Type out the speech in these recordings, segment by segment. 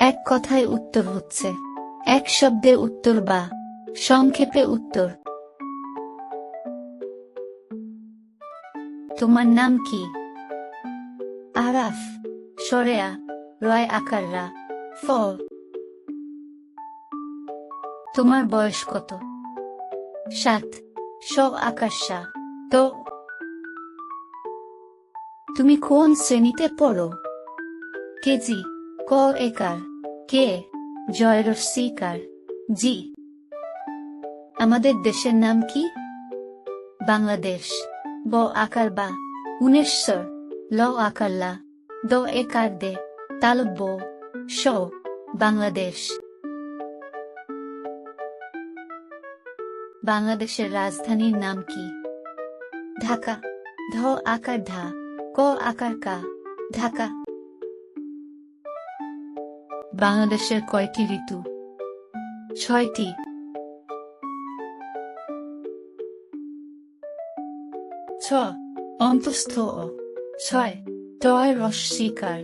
এক কথায় উত্তর হচ্ছে, এক শব্দে উত্তর বা সংক্ষেপে উত্তর। তোমার নাম কি? আরাফ, সরেয়া, রয় আকার রা, ফ। তোমার বয়স কত? 7, স আকার সা, তো। তুমি কোন শ্রেণীতে পড়ো? কেজি, ক একার, কে, জয়রস্বীকার, জি। আমাদের দেশের নাম কি? বাংলাদেশ, ব আকার বা, 19, ল আকার লা, দ একার দে, তালব্য, স, বাংলাদেশ। বাংলাদেশের রাজধানীর নাম কি? ঢাকা, ধ আকার ধা, ক আকার কা, ঢাকা। বাংলাদেশের কয়টি ঋতু? 6টি। ছ অন্তস্থ অ, 6, টয় রস্বীকার,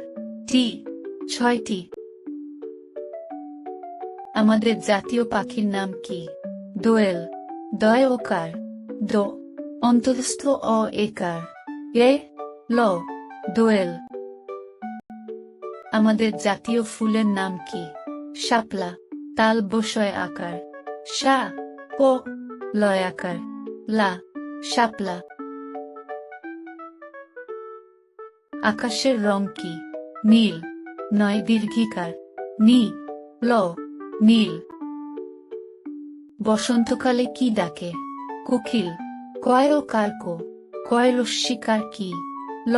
টি, 6টি। আমাদের জাতীয় পাখির নাম কি? দোয়েল, দয় ওকার, দো, অন্তস্থ অ একার, এ, ল, দোয়েল। আমাদের জাতীয় ফুলের নাম কি? শাপলা, তাল বসয় আকার, সা, প, লয় আকার, লা, শাপলা। আকাশের রং কি? নীল, 9 দীর্ঘিকার, নি, ল, নীল। বসন্তকালে কি ডাকে? কোকিল, কয় ও কার কো, কয় রস্বীকার কি, ল,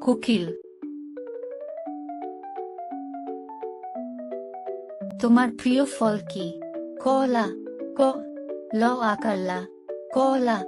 কোকিল। তোমার প্রিয় ফল কি? কলা, ক, ল আকার লা, কলা।